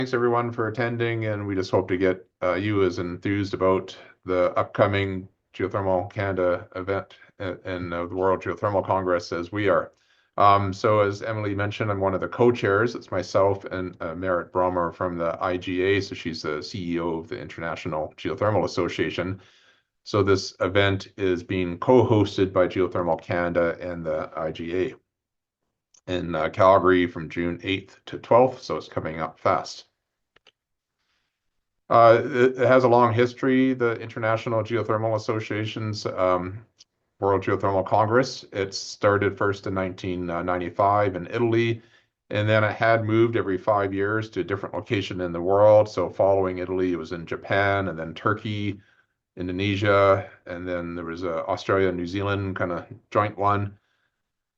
Thanks everyone for attending, and we just hope to get you as enthused about the upcoming Geothermal Canada event and the World Geothermal Congress as we are. So as Emily mentioned, I'm one of the co-chairs. It's myself and Merit Bromer from the IGA. So she's the CEO of the International Geothermal Association. So this event is being co-hosted by Geothermal Canada and the IGA in Calgary from June 8th to 12th. So it's coming up fast. It has a long history, the International Geothermal Association's World Geothermal Congress. It started first in 1995 in Italy, and then it had moved every 5 years to a different location in the world. So following Italy, it was in Japan, and then Turkey, Indonesia, and then there was a Australia and New Zealand kind of joint one.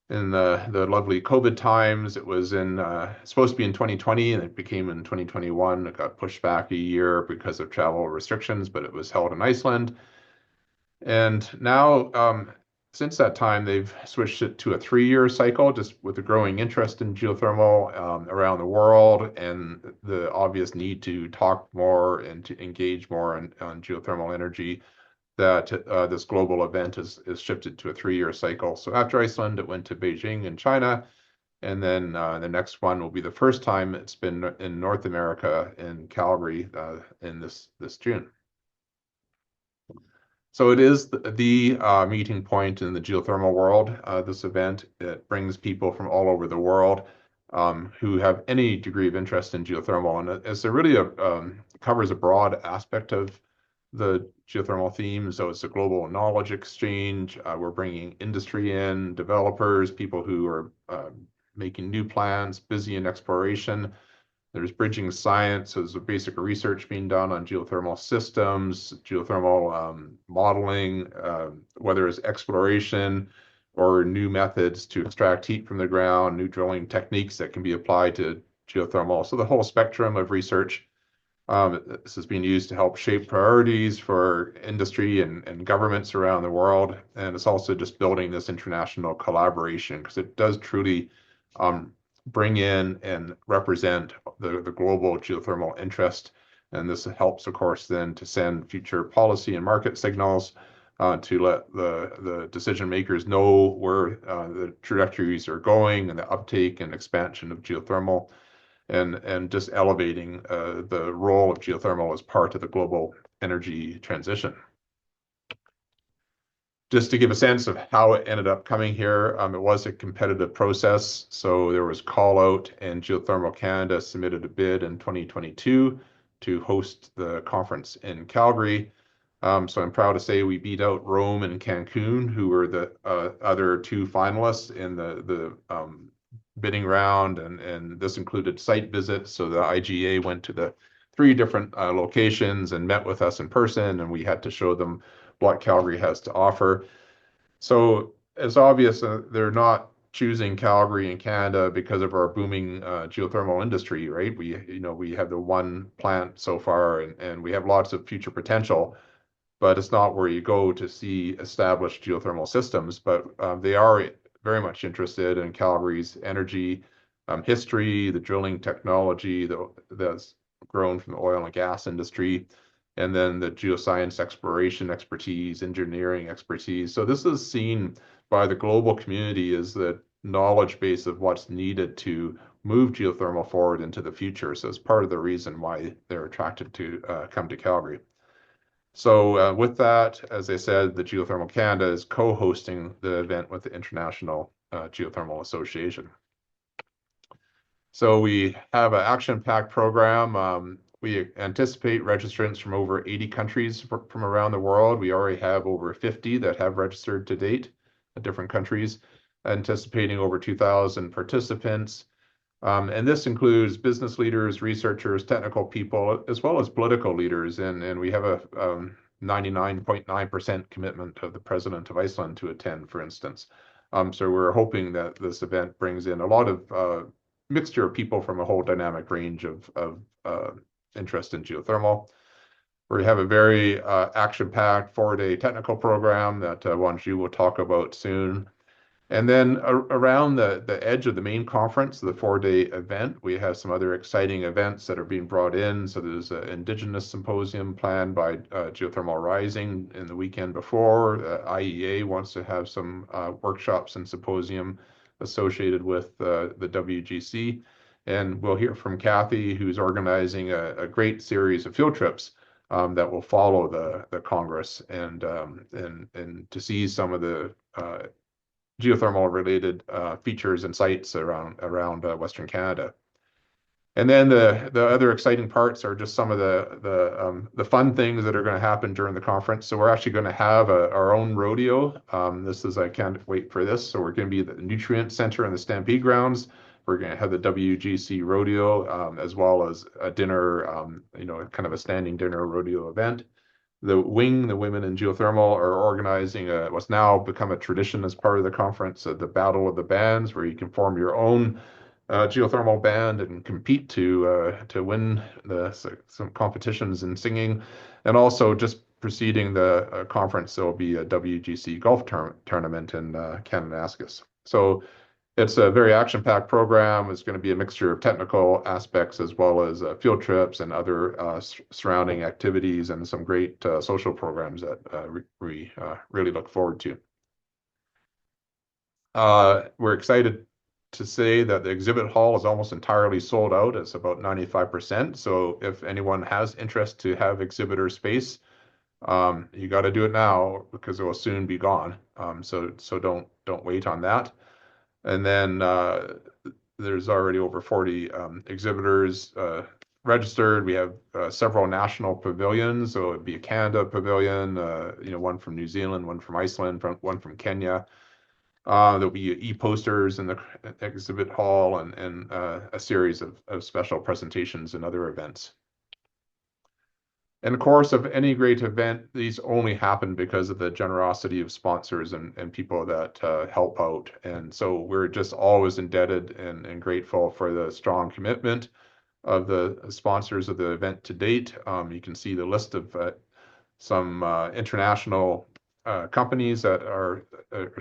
In the lovely COVID times, it was supposed to be in 2020, and it became in 2021. It got pushed back a year because of travel restrictions, but it was held in Iceland. And now, since that time, they've switched it to a 3-year cycle, just with the growing interest in geothermal around the world, and the obvious need to talk more and to engage more on geothermal energy, that this global event is shifted to a 3-year cycle. So after Iceland, it went to Beijing in China, and then the next one will be the first time it's been in North America in Calgary in this June. So it is the meeting point in the geothermal world. This event, it brings people from all over the world who have any degree of interest in geothermal, and it's really covers a broad aspect of the geothermal theme. So it's a global knowledge exchange. We're bringing industry in, developers, people who are making new plans, busy in exploration. There's bridging science. So there's a basic research being done on geothermal systems, geothermal modeling, whether it's exploration or new methods to extract heat from the ground, new drilling techniques that can be applied to geothermal. So the whole spectrum of research. This is being used to help shape priorities for industry and governments around the world. And it's also just building this international collaboration because it does truly bring in and represent the global geothermal interest. And this helps, of course, then to send future policy and market signals to let the decision makers know where the trajectories are going and the uptake and expansion of geothermal, and just elevating the role of geothermal as part of the global energy transition. Just to give a sense of how it ended up coming here, it was a competitive process. So there was call out, and Geothermal Canada submitted a bid in 2022 to host the conference in Calgary. So I'm proud to say we beat out Rome and Cancun, who were the other two finalists in the bidding round, and this included site visits. So the IGA went to the 3 different locations and met with us in person, and we had to show them what Calgary has to offer. So it's obvious they're not choosing Calgary in Canada because of our booming geothermal industry, right? We have the one plant so far, and we have lots of future potential, but it's not where you go to see established geothermal systems. But they are very much interested in Calgary's energy history, the drilling technology that's grown from the oil and gas industry, and then the geoscience exploration expertise, engineering expertise. So this is seen by the global community as the knowledge base of what's needed to move geothermal forward into the future. So it's part of the reason why they're attracted to come to Calgary. So with that, as I said, the Geothermal Canada is co-hosting the event with the International Geothermal Association. So we have an action-packed program. We anticipate registrants from over 80 countries from around the world. We already have over 50 that have registered to date in different countries, anticipating over 2,000 participants. And this includes business leaders, researchers, technical people, as well as political leaders. And we have a 99.9% commitment of the president of Iceland to attend, for instance. So we're hoping that this event brings in a lot of mixture of people from a whole dynamic range of interest in geothermal. We have a very action-packed 4-day technical program that Wanju will talk about soon. And then around the edge of the main conference, the 4-day event, we have some other exciting events that are being brought in. So there's an Indigenous symposium planned by Geothermal Rising in the weekend before. IEA wants to have some workshops and symposium associated with the WGC. And we'll hear from Kathy, who's organizing a great series of field trips that will follow the Congress and to see some of the geothermal related features and sites around Western Canada. And then the other exciting parts are just some of the fun things that are going to happen during the conference. So we're actually going to have our own rodeo. I can't wait for this. So we're going to be at the Nutrient Center in the Stampede Grounds. We're going to have the WGC rodeo as well as a dinner, kind of a standing dinner rodeo event. The Women in Geothermal, are organizing what's now become a tradition as part of the conference, the Battle of the Bands, where you can form your own geothermal band and compete to win some competitions in singing. And also just preceding the conference, there will be a WGC golf tournament in Kananaskis. So it's a very action-packed program. It's going to be a mixture of technical aspects as well as field trips and other surrounding activities and some great social programs that we really look forward to. We're excited to say that the exhibit hall is almost entirely sold out. It's about 95%. So if anyone has interest to have exhibitor space, you got to do it now because it will soon be gone. So don't wait on that. And then there's already over 40 exhibitors registered. We have several national pavilions. So it'd be a Canada pavilion, one from New Zealand, one from Iceland, one from Kenya. There'll be e-posters in the exhibit hall and a series of special presentations and other events. In the course of any great event, these only happen because of the generosity of sponsors and people that help out. And so we're just always indebted and grateful for the strong commitment of the sponsors of the event to date. You can see the list of some international companies that are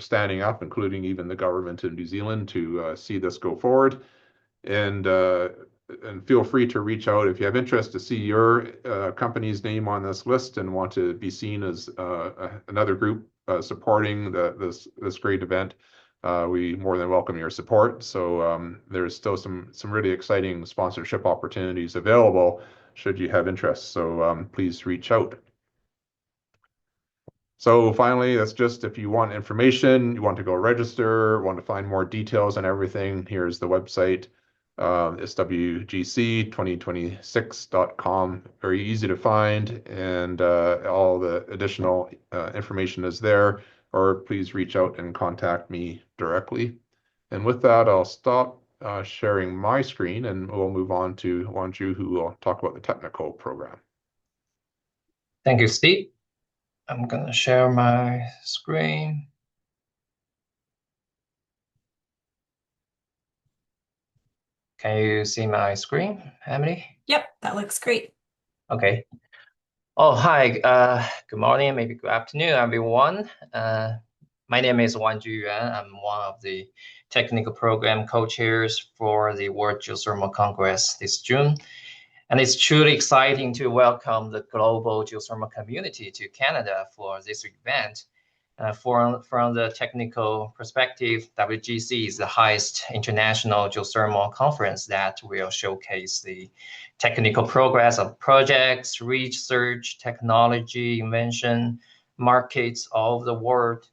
standing up, including even the government of New Zealand, to see this go forward. And feel free to reach out if you have interest to see your company's name on this list and want to be seen as another group supporting this great event. We more than welcome your support. So there's still some really exciting sponsorship opportunities available should you have interest. So please reach out. So finally, that's just if you want information, you want to go register, want to find more details on everything, here's the website. It's WGC2026.com. Very easy to find, and all the additional information is there, or please reach out and contact me directly. And with that, I'll stop sharing my screen and we'll move on to Wanju, who will talk about the technical program. Thank you, Steve. I'm going to share my screen. Can you see my screen, Emily? Yep, that looks great. Okay. Oh, hi. Good morning, maybe good afternoon, everyone. My name is Wanju Yuan. I'm one of the technical program co-chairs for the World Geothermal Congress this June. And it's truly exciting to welcome the global geothermal community to Canada for this event. From the technical perspective, WGC is the highest international geothermal conference that will showcase the technical progress of projects, research, technology, invention, markets all over the world.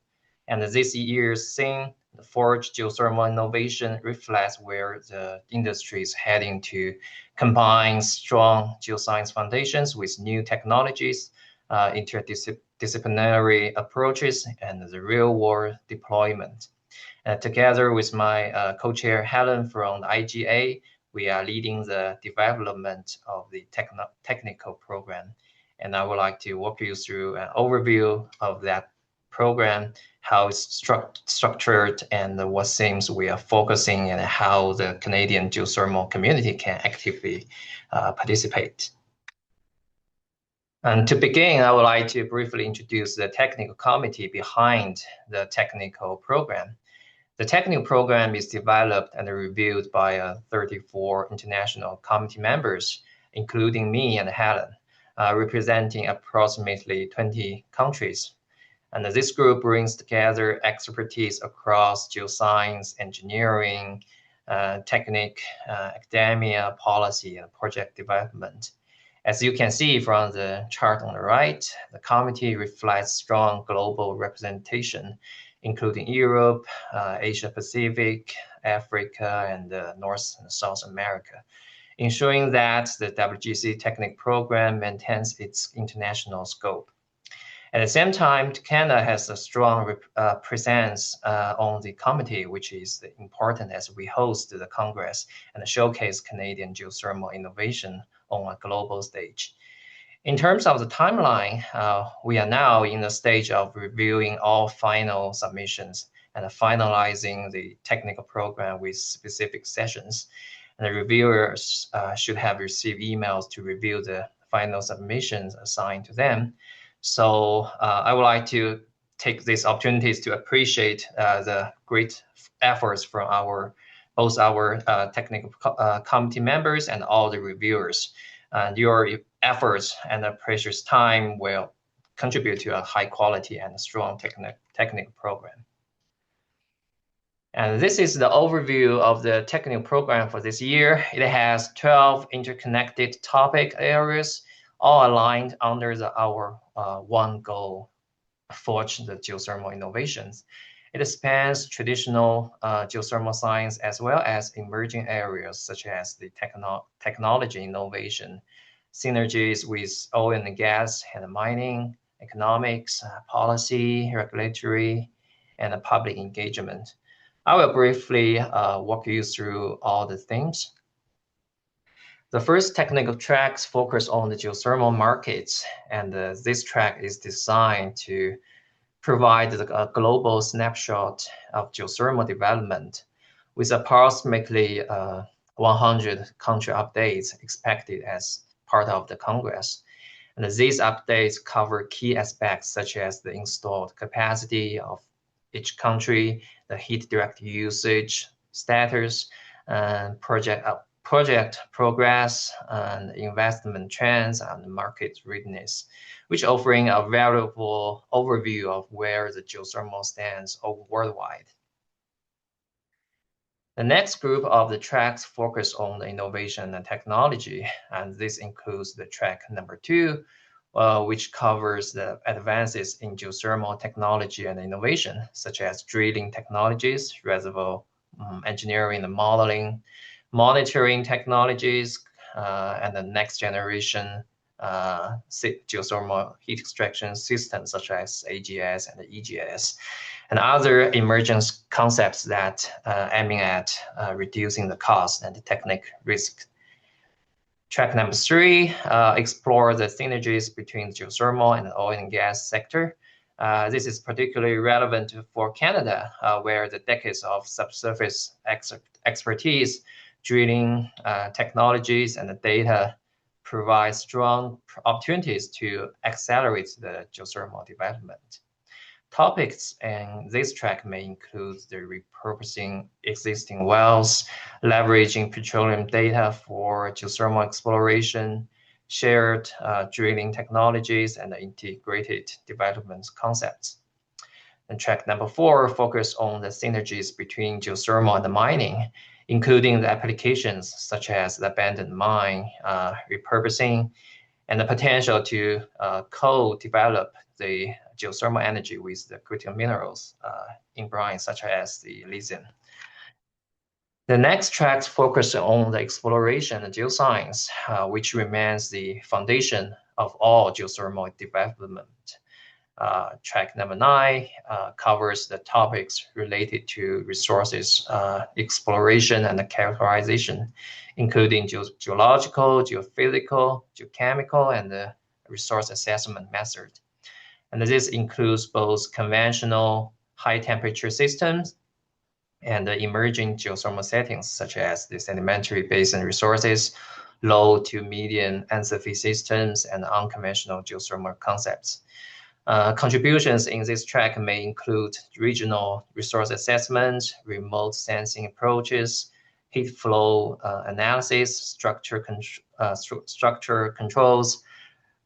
And this year's theme, the Forge Geothermal Innovation, reflects where the industry is heading to combine strong geoscience foundations with new technologies, interdisciplinary approaches, and the real-world deployment. Together with my co-chair Helen from the IGA, we are leading the development of the technical program. And I would like to walk you through an overview of that program, how it's structured, and what themes we are focusing, and how the Canadian geothermal community can actively participate. And to begin, I would like to briefly introduce the technical committee behind the technical program. The technical program is developed and reviewed by 34 international committee members, including me and Helen, representing approximately 20 countries. And this group brings together expertise across geoscience, engineering, technique, academia, policy, and project development. As you can see from the chart on the right, the committee reflects strong global representation, including Europe, Asia Pacific, Africa, and North and South America, ensuring that the WGC Technical Program maintains its international scope. At the same time, Canada has a strong presence on the committee, which is important as we host the Congress and showcase Canadian geothermal innovation on a global stage. In terms of the timeline, we are now in the stage of reviewing all final submissions and finalizing the technical program with specific sessions. And the reviewers should have received emails to review the final submissions assigned to them. So I would like to take these opportunities to appreciate the great efforts from both our technical committee members and all the reviewers. And your efforts and the precious time will contribute to a high quality and strong technical program. And this is the overview of the technical program for this year. It has 12 interconnected topic areas, all aligned under our one goal, forge the geothermal innovations. It spans traditional geothermal science as well as emerging areas such as the technology innovation, synergies with oil and gas and mining, economics, policy, regulatory, and public engagement. I will briefly walk you through all the things. The first technical tracks focus on the geothermal markets, and this track is designed to provide a global snapshot of geothermal development with approximately 100 country updates expected as part of the Congress. And these updates cover key aspects such as the installed capacity of each country, the heat direct usage status, and project progress, and investment trends and market readiness, which offering a valuable overview of where the geothermal stands worldwide. The next group of the tracks focus on the innovation and technology, and this includes the track number 2, which covers the advances in geothermal technology and innovation, such as drilling technologies, reservoir engineering and modeling, monitoring technologies, and the next generation geothermal heat extraction systems such as AGS and EGS, and other emerging concepts that aiming at reducing the cost and the technical risk. Track number 3 explore the synergies between geothermal and the oil and gas sector. This is particularly relevant for Canada, where the decades of subsurface expertise, drilling technologies, and the data provide strong opportunities to accelerate the geothermal development. Topics in this track may include the repurposing existing wells, leveraging petroleum data for geothermal exploration, shared drilling technologies, and integrated development concepts. And track number 4 focus on the synergies between geothermal and the mining, including the applications such as the abandoned mine, repurposing, and the potential to co-develop the geothermal energy with the critical minerals in brine, such as the lithium. The next tracks focus on the exploration and geoscience, which remains the foundation of all geothermal development. Track number 9 covers the topics related to resources exploration and characterization, including geological, geophysical, geochemical, and the resource assessment method. And this includes both conventional high-temperature systems and the emerging geothermal settings, such as the sedimentary basin resources, low to medium amphithesis systems, and unconventional geothermal concepts. Contributions in this track may include regional resource assessment, remote sensing approaches, heat flow analysis, structure controls,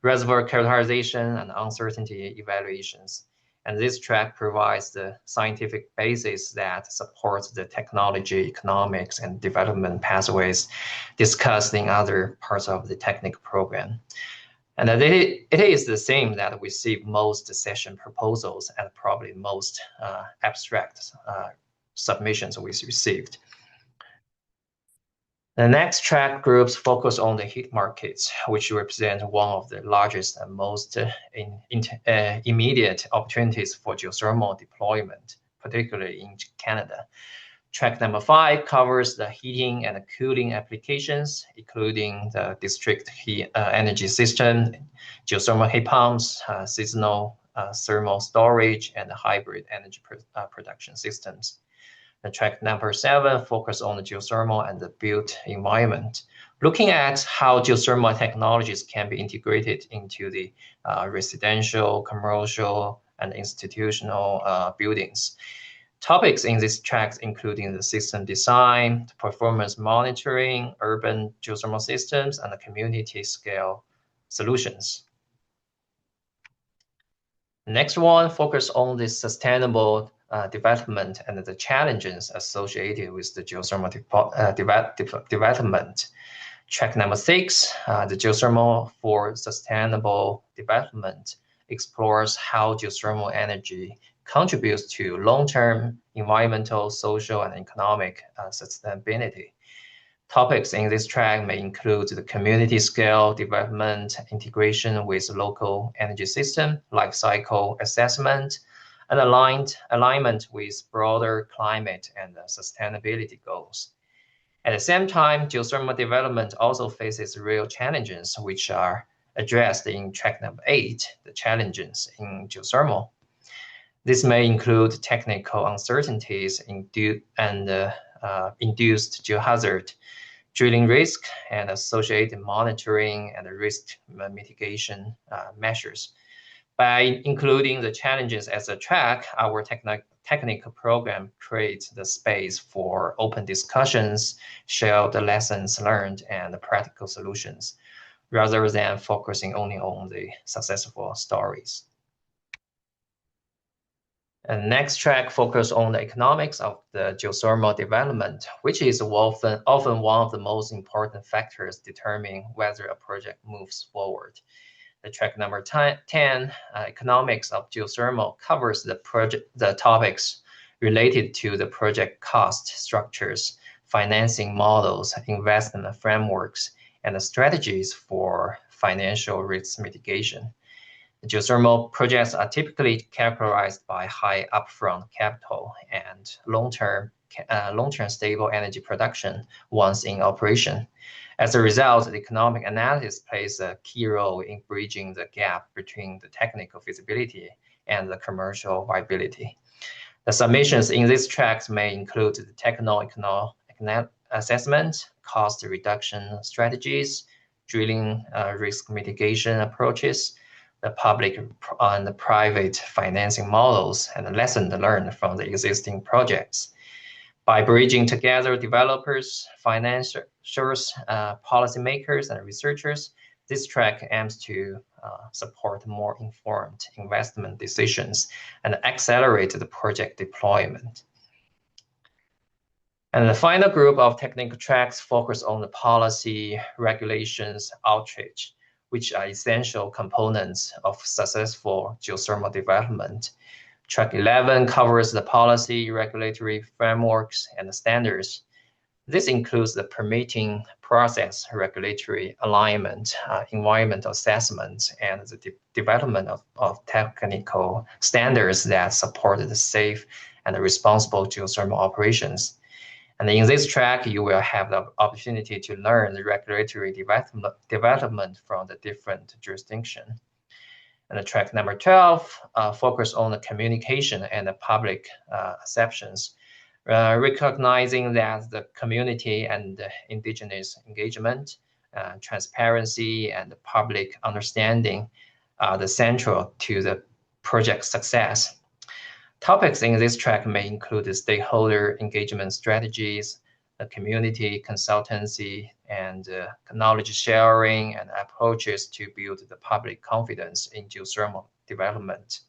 reservoir characterization, and uncertainty evaluations. And this track provides the scientific basis that supports the technology, economics, and development pathways discussed in other parts of the technical program. And it is the same that we see most session proposals and probably most abstract submissions we received. The next track groups focus on the heat markets, which represent one of the largest and most immediate opportunities for geothermal deployment, particularly in Canada. Track number 5 covers the heating and cooling applications, including the district heat energy system, geothermal heat pumps, seasonal thermal storage, and hybrid energy production systems. The track number 7 focuses on the geothermal and the built environment, looking at how geothermal technologies can be integrated into the residential, commercial, and institutional buildings. Topics in this track including the system design, performance monitoring, urban geothermal systems, and the community scale solutions. The next one focuses on the sustainable development and the challenges associated with the geothermal development. Track number 6, the geothermal for sustainable development, explores how geothermal energy contributes to long-term environmental, social, and economic sustainability. Topics in this track may include the community scale development, integration with local energy system, life cycle assessment, and alignment with broader climate and sustainability goals. At the same time, geothermal development also faces real challenges, which are addressed in track number 8, the challenges in geothermal. This may include technical uncertainties induced geohazard, drilling risk, and associated monitoring and risk mitigation measures. By including the challenges as a track, our technical program creates the space for open discussions, share the lessons learned, and the practical solutions, rather than focusing only on the successful stories. And next track focuses on the economics of the geothermal development, which is often one of the most important factors determining whether a project moves forward. The track number 10, economics of geothermal, covers the topics related to the project cost structures, financing models, investment frameworks, and the strategies for financial risk mitigation. Geothermal projects are typically characterized by high upfront capital and long-term stable energy production once in operation. As a result, the economic analysis plays a key role in bridging the gap between the technical feasibility and the commercial viability. The submissions in this track may include the techno-economic assessment, cost reduction strategies, drilling risk mitigation approaches, the public and the private financing models, and the lessons learned from the existing projects. By bridging together developers, financiers, policymakers, and researchers, this track aims to support more informed investment decisions and accelerate the project deployment. And the final group of technical tracks focus on the policy, regulations, outreach, which are essential components of successful geothermal development. Track 11 covers the policy, regulatory frameworks, and the standards. This includes the permitting process, regulatory alignment, environmental assessments, and the development of technical standards that support the safe and responsible geothermal operations. And in this track, you will have the opportunity to learn the regulatory development from the different jurisdictions. And the track number 12 focus on the communication and the public acceptance, recognizing that the community and the indigenous engagement, transparency, and the public understanding are the central to the project success. Topics in this track may include the stakeholder engagement strategies, the community consultancy, and knowledge sharing and approaches to build the public confidence in geothermal development.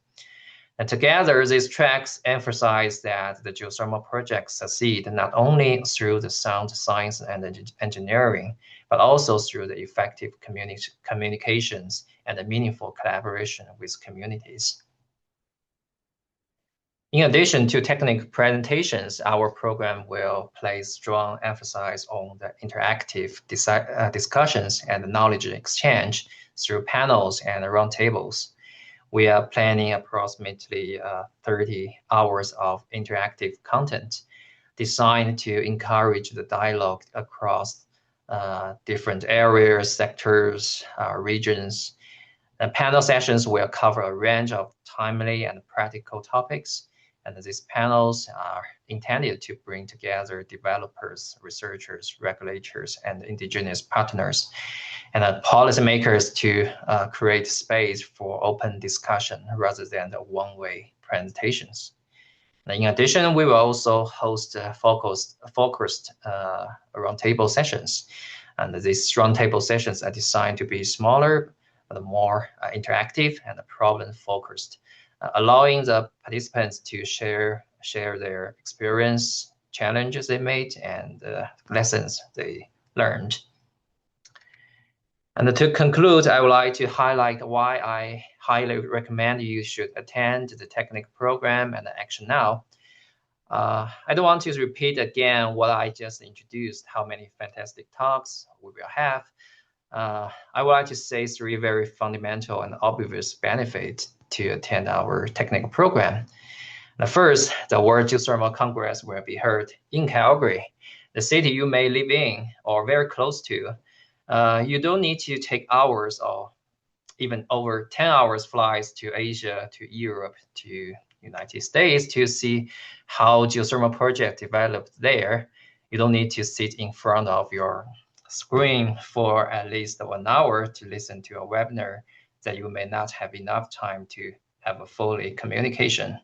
And together, these tracks emphasize that the geothermal projects succeed not only through the sound science and engineering, but also through the effective communications and the meaningful collaboration with communities. In addition to technical presentations, our program will place strong emphasis on the interactive discussions and knowledge exchange through panels and roundtables. We are planning approximately 30 hours of interactive content designed to encourage the dialogue across different areas, sectors, regions. The panel sessions will cover a range of timely and practical topics, and these panels are intended to bring together developers, researchers, regulators, and indigenous partners, and policymakers to create space for open discussion rather than the one-way presentations. In addition, we will also host focused roundtable sessions. And these roundtable sessions are designed to be smaller, but more interactive and problem-focused, allowing the participants to share their experience, challenges they made, and lessons they learned. And to conclude, I would like to highlight why I highly recommend you should attend the technical program and the Action Now. I don't want to repeat again what I just introduced, how many fantastic talks we will have. I would like to say three very fundamental and obvious benefits to attend our technical program. The first, the World Geothermal Congress will be held in Calgary, the city you may live in or very close to. You don't need to take hours or even over 10 hours flights to Asia, to Europe, to United States to see how geothermal project developed there. You don't need to sit in front of your screen for at least 1 hour to listen to a webinar that you may not have enough time to have a fully communication.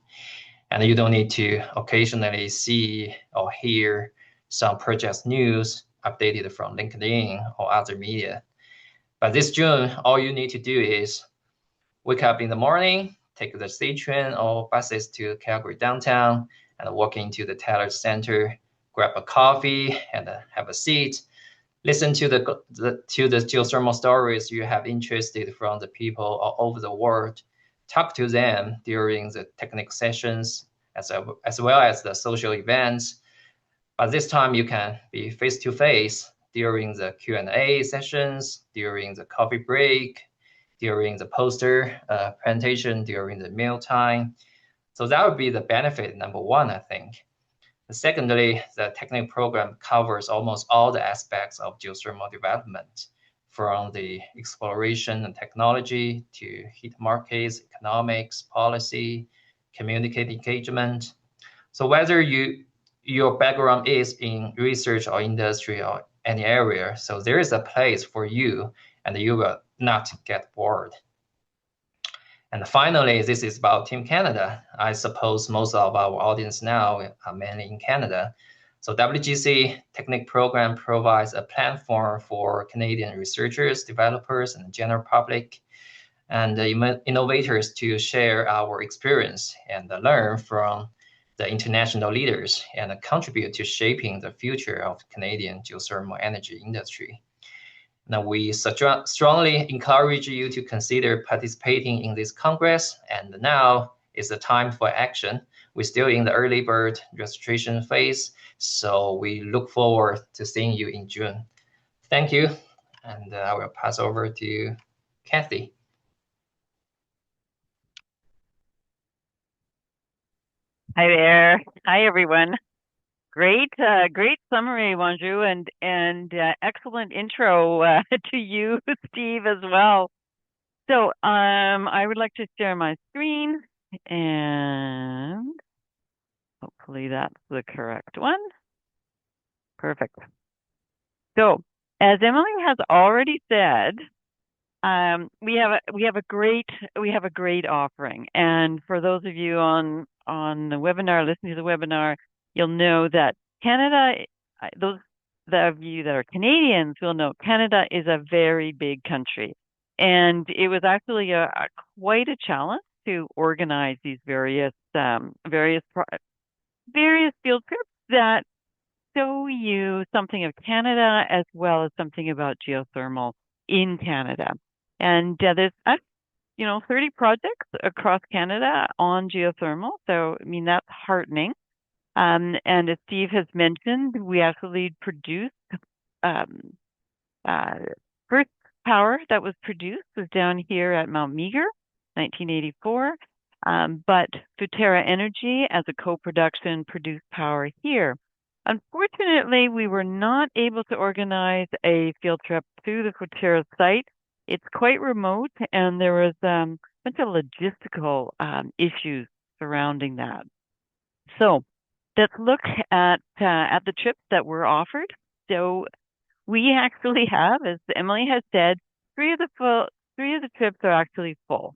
And you don't need to occasionally see or hear some project news updated from LinkedIn or other media. But this June, all you need to do is wake up in the morning, take the C train or buses to Calgary downtown, and walk into the Taylor Center, grab a coffee and have a seat. Listen to the geothermal stories you have interested from the people all over the world. Talk to them during the technical sessions as well as the social events. But this time you can be face-to-face during the Q&A sessions, during the coffee break, during the poster presentation, during the meal time. So that would be the benefit number one, I think. And secondly, the technical program covers almost all the aspects of geothermal development, from the exploration and technology to heat markets, economics, policy, community engagement. So whether your background is in research or industry or any area, so there is a place for you and you will not get bored. And finally, this is about Team Canada. I suppose most of our audience now are mainly in Canada. So WGC Technical Program provides a platform for Canadian researchers, developers, and the general public, and innovators to share our experience and learn from the international leaders and contribute to shaping the future of Canadian geothermal energy industry. Now, we strongly encourage you to consider participating in this Congress, and now is the time for action. We're still in the early bird registration phase, so we look forward to seeing you in June. Thank you, and I will pass over to Kathy. Hi there. Hi, everyone. Great summary, Wanju, and excellent intro to you, Steve, as well. So I would like to share my screen, and hopefully that's the correct one. Perfect. So as Emily has already said, we have a great offering, and for those of you on the webinar, listening to the webinar, you'll know that Canada. Those of you that are Canadians will know Canada is a very big country, and it was actually quite a challenge to organize these various field trips that show you something of Canada as well as something about geothermal in Canada. And there's 30 projects across Canada on geothermal. So, I mean, that's heartening. And as Steve has mentioned, we actually produced first power that was produced was down here at Mount Meager, 1984. But Futerra Energy, as a co-production, produced power here. Unfortunately, we were not able to organize a field trip to the Futerra site. It's quite remote, and there was a bunch of logistical issues surrounding that. So let's look at the trips that were offered. So we actually have, as Emily has said, three of the trips are actually full.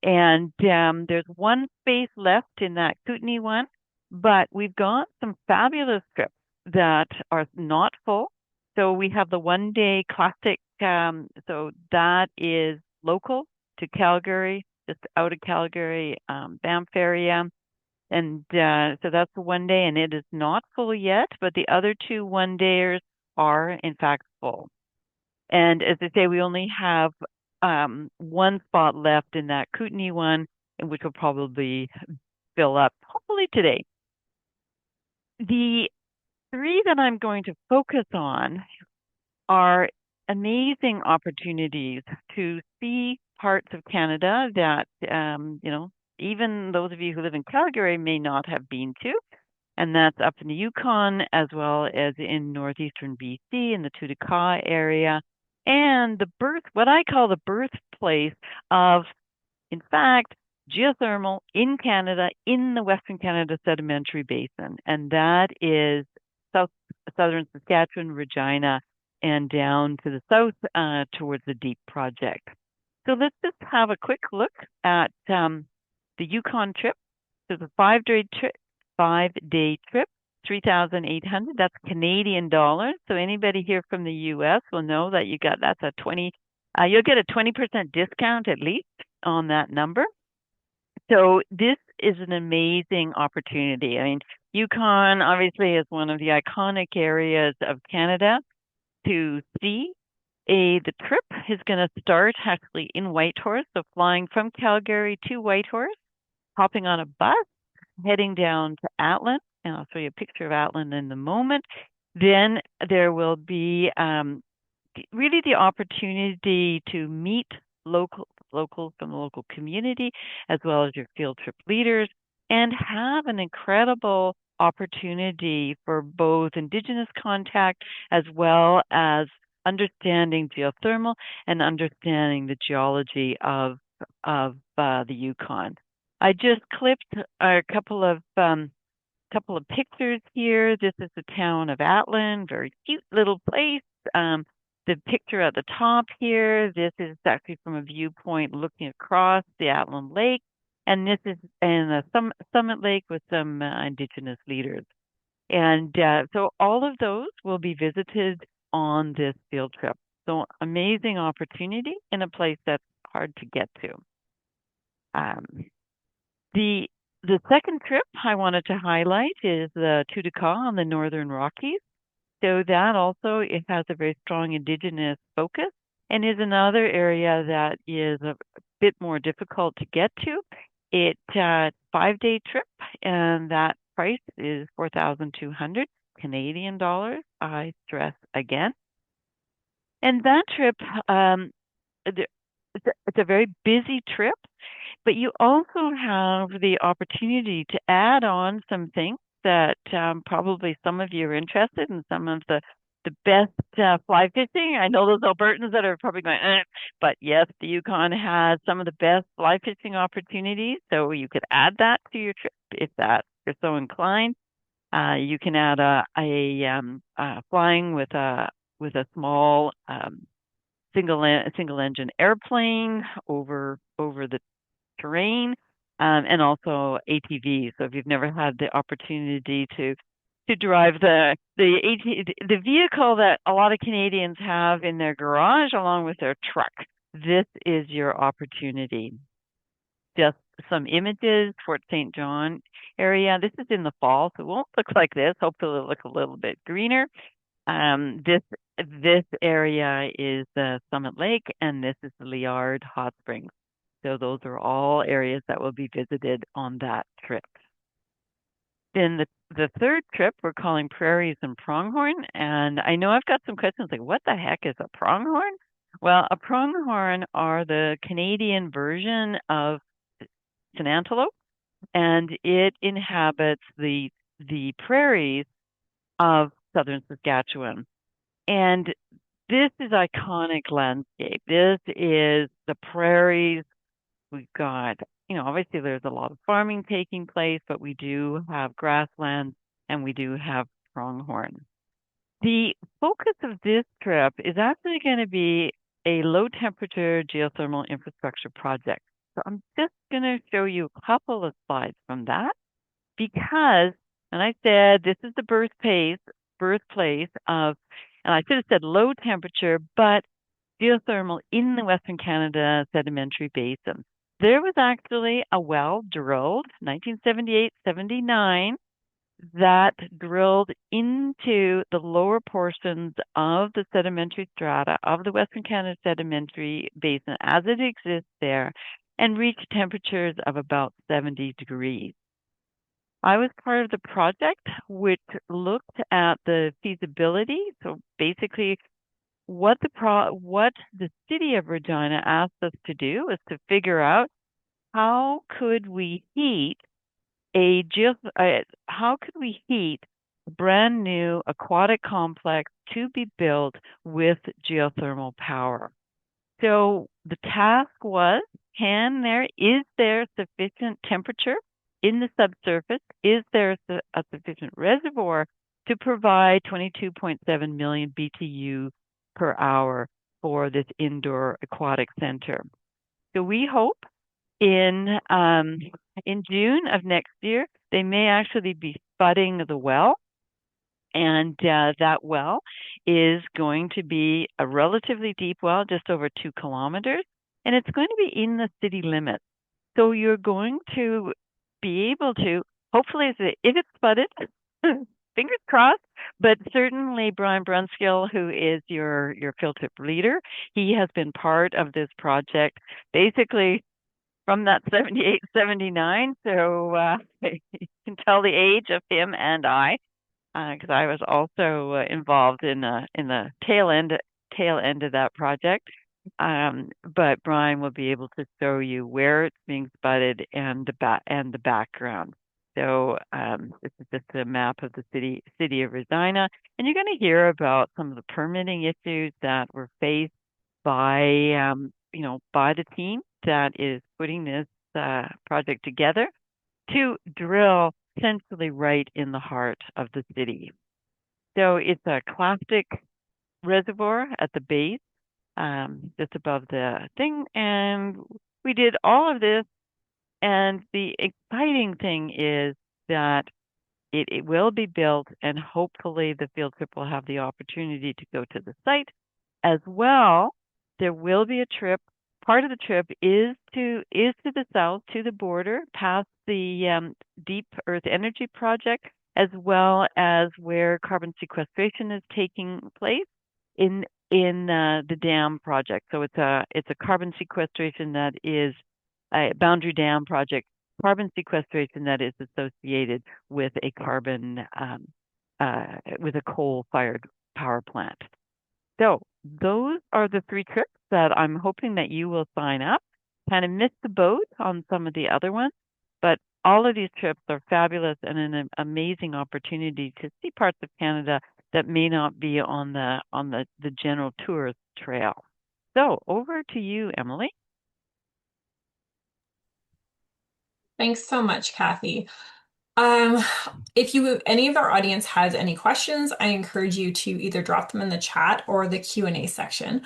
And there's one space left in that Kootenay one, but we've got some fabulous trips that are not full. So we have the one-day classic, so that is local to Calgary, just out of Calgary, Banff area. And so that's the one day, and it is not full yet, but the other two one-dayers are, in fact, full. And as I say, we only have one spot left in that Kootenay one, which will probably fill up, hopefully today. The three that I'm going to focus on are amazing opportunities to see parts of Canada that, even those of you who live in Calgary may not have been to. And that's up in the Yukon as well as in northeastern BC in the Tutuka area. And what I call the birthplace of, in fact, geothermal in Canada, in the Western Canada Sedimentary Basin. And that is southern Saskatchewan, Regina, and down to the south towards the Deep Project. So let's just have a quick look at the Yukon trip. So the 5-day trip, 3,800. That's Canadian dollars. So anybody here from the U.S. will know that you'll get a 20% discount at least on that number. So this is an amazing opportunity. I mean, Yukon obviously is one of the iconic areas of Canada to see. The trip is going to start actually in Whitehorse, so flying from Calgary to Whitehorse, hopping on a bus, heading down to Atlin, and I'll show you a picture of Atlin in a moment. Then there will be really the opportunity to meet locals from the local community, as well as your field trip leaders, and have an incredible opportunity for both Indigenous contact as well as understanding geothermal and understanding the geology of the Yukon. I just clipped a couple of pictures here. This is the town of Atlin, very cute little place. The picture at the top here, this is actually from a viewpoint looking across the Atlin Lake, and this is in a Summit Lake with some Indigenous leaders. And so all of those will be visited on this field trip. So amazing opportunity in a place that's hard to get to. The second trip I wanted to highlight is the Tutuka on the Northern Rockies. So that also, it has a very strong Indigenous focus and is another area that is a bit more difficult to get to. It's a 5-day trip, and that price is 4,200 Canadian dollars, I stress again. And that trip, it's a very busy trip, but you also have the opportunity to add on some things that probably some of you are interested in, some of the best fly fishing. I know those Albertans that are probably going, but yes, the Yukon has some of the best fly fishing opportunities, so you could add that to your trip if you're so inclined. You can add a flying with a small single engine airplane over the terrain, and also ATV. So if you've never had the opportunity to drive the vehicle that a lot of Canadians have in their garage along with their truck, this is your opportunity. Just some images, Fort St. John area. This is in the fall, so it won't look like this. Hopefully it'll look a little bit greener. This area is the Summit Lake, and this is the Liard Hot Springs. So those are all areas that will be visited on that trip. Then the third trip we're calling Prairies and Pronghorn, and I know I've got some questions like, what the heck is a pronghorn? Well, a pronghorn are the Canadian version of an antelope, and it inhabits the prairies of southern Saskatchewan. And this is iconic landscape. This is the prairies. We've got, obviously there's a lot of farming taking place, but we do have grasslands and we do have pronghorn. The focus of this trip is actually going to be a low temperature geothermal infrastructure project. So I'm just going to show you a couple of slides from that because, and I said this is the birthplace of, and I should have said low temperature, but geothermal in the Western Canada Sedimentary Basin. There was actually a well drilled 1978-79 that drilled into the lower portions of the sedimentary strata of the Western Canada Sedimentary Basin as it exists there and reached temperatures of about 70 degrees. I was part of the project which looked at the feasibility. So basically what the city of Regina asked us to do is to figure out how could we heat a brand new aquatic complex to be built with geothermal power. So the task was, is there sufficient temperature in the subsurface? Is there a sufficient reservoir to provide 22.7 million BTU per hour for this indoor aquatic center? So we hope in June of next year, they may actually be spudding the well. And that well is going to be a relatively deep well, just over 2 kilometers. And it's going to be in the city limits. So you're going to be able to, hopefully, if it's spudded, fingers crossed, but certainly Brian Brunskill, who is your field trip leader, he has been part of this project basically from that 78, 79. So you can tell the age of him and I, because I was also involved in the tail end of that project. But Brian will be able to show you where it's being spudded and the background. So this is just a map of the city of Regina, and you're going to hear about some of the permitting issues that were faced by by the team that is putting this project together to drill essentially right in the heart of the city. So it's a classic reservoir at the base, just above the thing, and we did all of this. And the exciting thing is that it will be built, and hopefully the field trip will have the opportunity to go to the site as well. There will be a trip. Part of the trip is to the south, to the border, past the Deep Earth Energy Project, as well as where carbon sequestration is taking place in the dam project. So it's a carbon sequestration that is a boundary dam project, carbon sequestration that is associated with a with a coal-fired power plant. So those are the 3 trips that I'm hoping that you will sign up. Kind of missed the boat on some of the other ones, but all of these trips are fabulous and an amazing opportunity to see parts of Canada that may not be on the general tourist trail. So over to you, Emily. Thanks so much, Kathy. If any of our audience has any questions, I encourage you to either drop them in the chat or the Q&A section.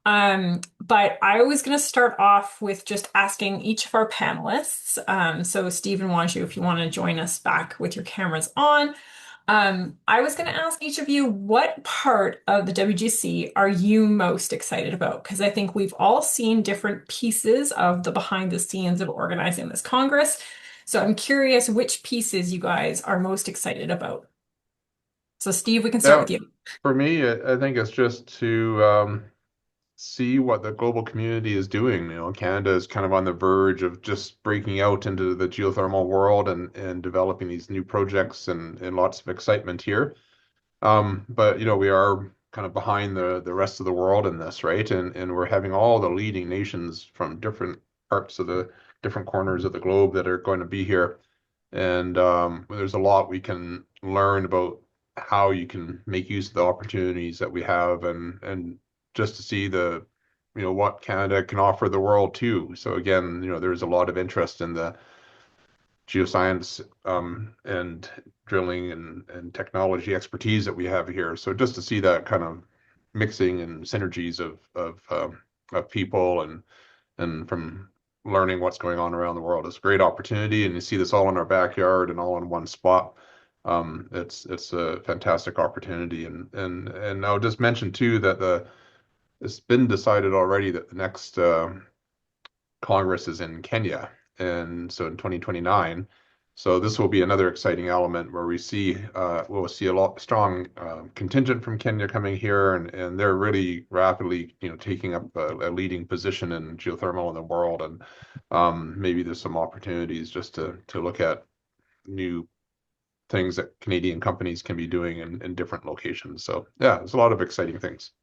But I was going to start off with just asking each of our panelists. So Steve and Wanju, if you want to join us back with your cameras on. I was going to ask each of you, what part of the WGC are you most excited about? Because I think we've all seen different pieces of the behind the scenes of organizing this Congress. So I'm curious which pieces you guys are most excited about. So Steve, we can start Yeah, with you. for me, I think it's just to see what the global community is doing. Canada is kind of on the verge of just breaking out into the geothermal world and developing these new projects and lots of excitement here. But we are kind of behind the rest of the world in this, right? And we're having all the leading nations from different parts of the different corners of the globe that are going to be here. And there's a lot we can learn about how you can make use of the opportunities that we have and just to see what Canada can offer the world too. So again, there's a lot of interest in the geoscience and drilling and technology expertise that we have here. So just to see that kind of mixing and synergies of people and from learning what's going on around the world is a great opportunity. And you see this all in our backyard and all in one spot. It's a fantastic opportunity. And I'll just mention too that it's been decided already that the next Congress is in Kenya, and so in 2029. So this will be another exciting element where we'll see a lot strong contingent from Kenya coming here, and they're really rapidly, taking up a leading position in geothermal in the world, and maybe there's some opportunities just to look at new things that Canadian companies can be doing in different locations. So yeah, there's a lot of exciting things.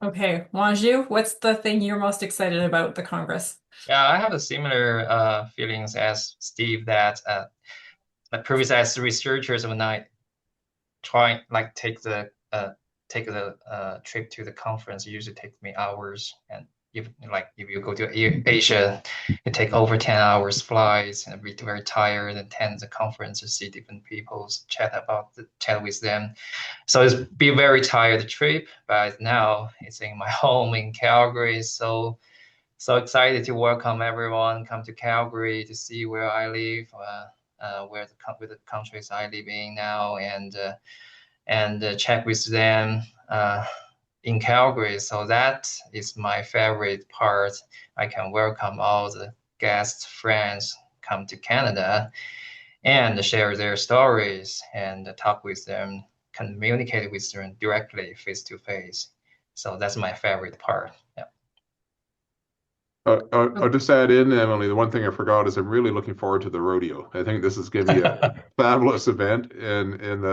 Okay, Wanju, what's the thing you're most excited about the Congress? Yeah, I have a similar feelings as Steve that like previous as researchers when I try like take the trip to the conference, it usually takes me hours. And if you go to Asia, it take over 10 hours flights and be very tired and attend the conference to see different people, chat with them. So it's be very tired trip, but now it's in my home in Calgary. So excited to welcome everyone come to Calgary to see where I live, where the countries I live in now, and check with them in Calgary. So that is my favorite part. I can welcome all the guests, friends come to Canada and share their stories and talk with them, communicate with them directly, face to face. So that's my favorite part. Yeah. I'll just add in, Emily, the one thing I forgot is I'm really looking forward to the rodeo. I think this is going to be a fabulous event. And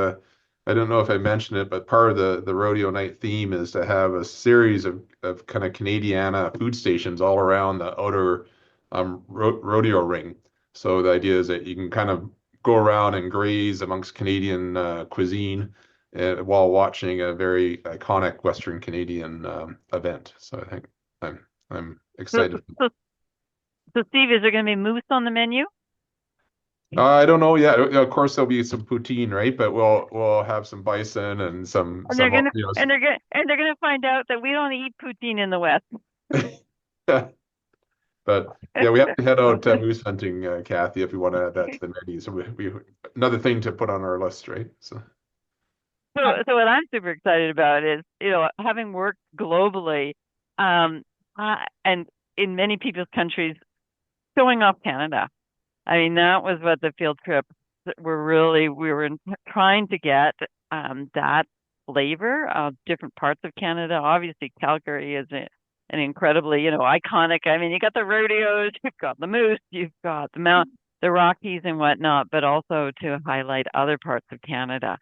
I don't know if I mentioned it, but part of the rodeo night theme is to have a series of kind of Canadiana food stations all around the outer rodeo ring. So the idea is that you can kind of go around and graze amongst Canadian cuisine while watching a very iconic Western Canadian event. So I think I'm So, excited. so, so Steve, is there going to be moose on the menu? I don't know yet. Of course, there'll be some poutine, right? But we'll have some bison and some And they're some gonna and they're gonna find out that we don't eat poutine in the West. But yeah, we have to head out moose hunting, Kathy, if we want to add that to the menu. So we another thing to put on our list, right? So So what I'm super excited about is, having worked globally, and in many people's countries, showing off Canada. I mean, that was what the field trips we were trying to get, that flavor of different parts of Canada. Obviously, Calgary is an incredibly, iconic. I mean, you got the rodeos, you've got the moose, you've got the Rockies and whatnot, but also to highlight other parts of Canada,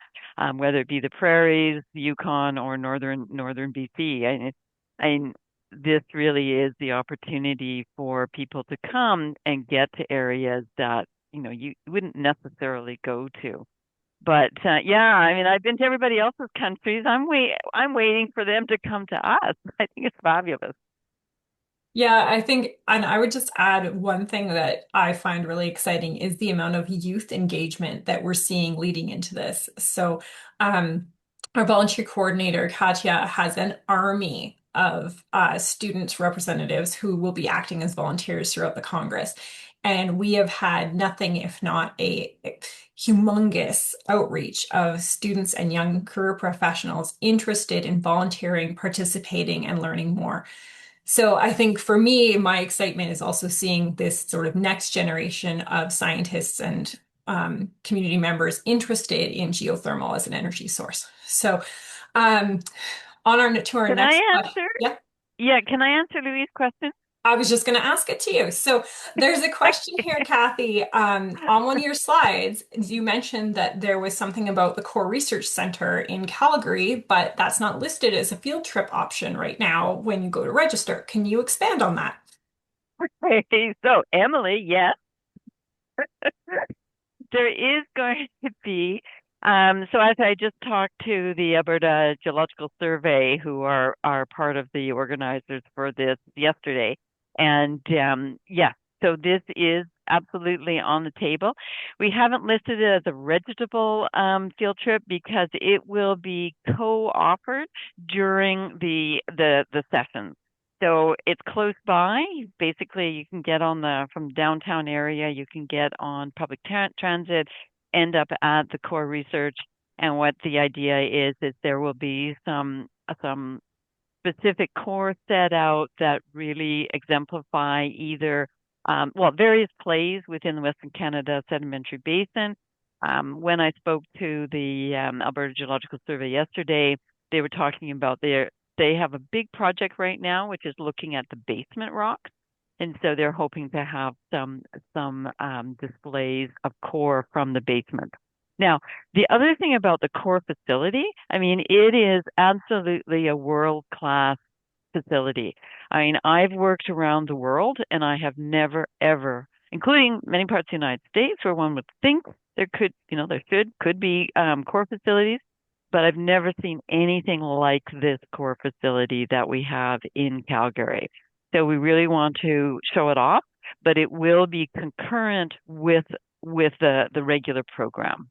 whether it be the prairies, Yukon, or northern BC. And this really is the opportunity for people to come and get to areas that you wouldn't necessarily go to. But yeah, I mean, I've been to everybody else's countries. I'm waiting for them to come to us. I think it's fabulous. Yeah, I think, and I would just add one thing that I find really exciting is the amount of youth engagement that we're seeing leading into this. So, our volunteer coordinator, Katya, has an army of student representatives who will be acting as volunteers throughout the Congress. And we have had nothing if not a humongous outreach of students and young career professionals interested in volunteering, participating, and learning more. So I think for me, my excitement is also seeing this sort of next generation of scientists and community members interested in geothermal as an energy source. So on our to our Can next I question. answer? Yeah. Yeah, can I answer Louis' question? I was just going to ask it to you. So there's a question here, Kathy. On one of your slides, you mentioned that there was something about the Core Research Center in Calgary, but that's not listed as a field trip option right now when you go to register. Can you expand on that? So, Emily, yes, there is going to be. So as I just talked to the Alberta Geological Survey, who are part of the organizers for this yesterday, and yeah, so this is absolutely on the table. We haven't listed it as a registrable field trip because it will be co-offered during the sessions. So it's close by. Basically, you can get from downtown area, you can get on public transit, end up at the core research. And what the idea is there will be some specific core set out that really exemplify either, various plays within the Western Canada Sedimentary Basin. When I spoke to the Alberta Geological Survey yesterday, they were talking about they have a big project right now, which is looking at the basement rocks. And so they're hoping to have some displays of core from the basement. Now, the other thing about the core facility, I mean, it is absolutely a world-class facility. I mean, I've worked around the world and I have never, ever, including many parts of the United States where one would think there could be core facilities, but I've never seen anything like this core facility that we have in Calgary. So we really want to show it off, but it will be concurrent with the regular program.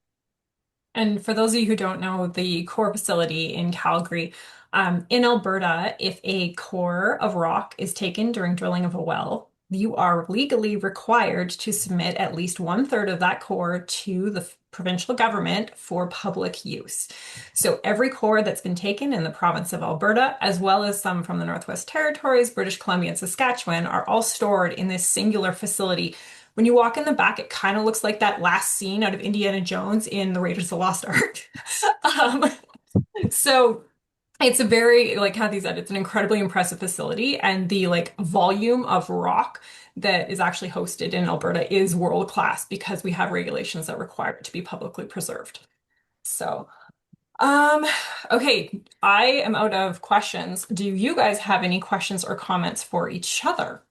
And for those of you who don't know, the core facility in Calgary, in Alberta, if a core of rock is taken during drilling of a well, you are legally required to submit at least 1/3 of that core to the provincial government for public use. So every core that's been taken in the province of Alberta, as well as some from the Northwest Territories, British Columbia, and Saskatchewan, are all stored in this singular facility. When you walk in the back, it kind of looks like that last scene out of Indiana Jones in the Raiders of the Lost Ark. So it's a very, like Kathy said, it's an incredibly impressive facility, and the volume of rock that is actually hosted in Alberta is world class because we have regulations that require it to be publicly preserved. So, okay, I am out of questions. Do you guys have any questions or comments for each other?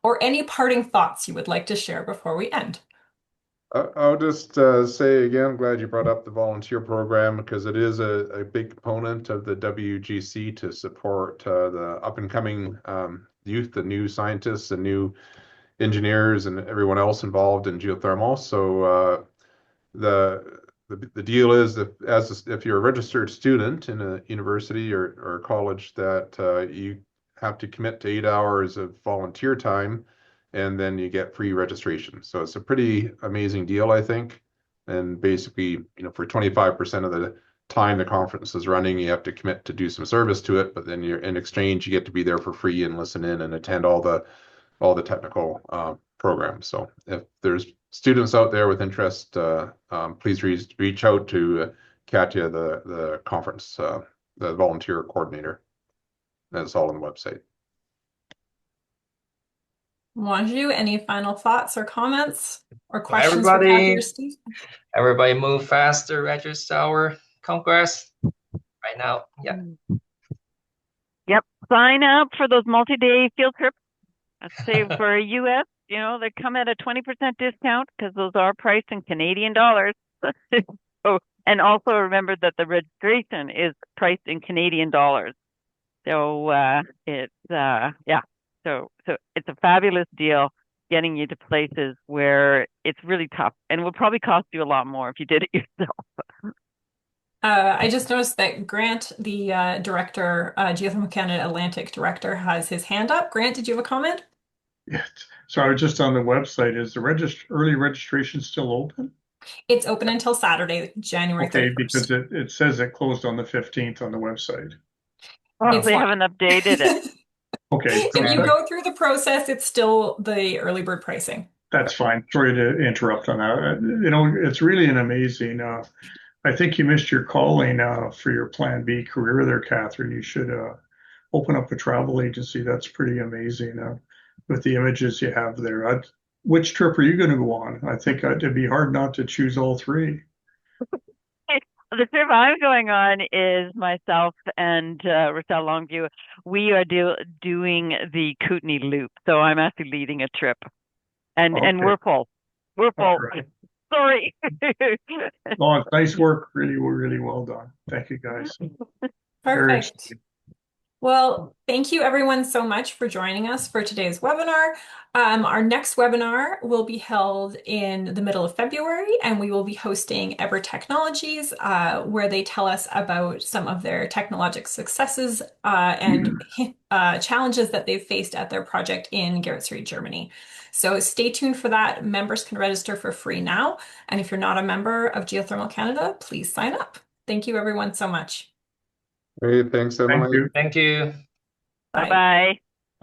Or any parting thoughts you would like to share before we end? I'll just say again, I'm glad you brought up the volunteer program because it is a big component of the WGC to support the up and coming youth, the new scientists and new engineers and everyone else involved in geothermal. So the deal is that if you're a registered student in a university or college, that you have to commit to 8 hours of volunteer time, and then you get free registration. So it's a pretty amazing deal, I think. And basically, for 25% of the time the conference is running, you have to commit to do some service to it, but then you're in exchange, you get to be there for free and listen in and attend all the technical programs. So if there's students out there with interest, please reach out to Katya, the conference, the volunteer coordinator. That's all on the website. Wanju, any final thoughts or comments or questions for Kathy or Steve? Everybody move faster, register our Congress right now. Yeah. Yep. Sign up for those multi-day field trips. I'd say for US, they come at a 20% discount because those are priced in Canadian dollars. So, and also remember that the registration is priced in Canadian dollars. So So it's a fabulous deal getting you to places where it's really tough and will probably cost you a lot more if you did it yourself. I just noticed that Grant, the director, Geothermal Canada Atlantic director, has his hand up. Grant, did you have a comment? Yeah. So I was just on the website. Is the early registration still open? It's open until Saturday, January Okay, because 31st. it says it closed on the 15th on the website. Oh, It's they fine. haven't updated it. Okay, If you go through the process, it's still the early bird pricing. that's fine. Sorry to interrupt on that. It's really an amazing. I think you missed your calling for your Plan B career there, Catherine. You should open up a travel agency. That's pretty amazing with the images you have there. Which trip are you going to go on? I think it'd be hard not to choose all three. The trip I'm going on is myself and Rochelle Longview. We are doing the Kootenay Loop, so I'm actually leading a trip, and Okay. we're full. We're All full. right. Sorry. Well, it's nice work. Really, really well done. Thank you, guys. Very Perfect. exciting. Well, thank you everyone so much for joining us for today's webinar. Our next webinar will be held in the middle of February, and we will be hosting Ever Technologies, where they tell us about some of their technological successes and challenges that they've faced at their project in Geretsried, Germany. So stay tuned for that. Members can register for free now. And if you're not a member of Geothermal Canada, please sign up. Thank you everyone so much. Hey, thanks, Thank Emily. you. Thank you. Bye bye.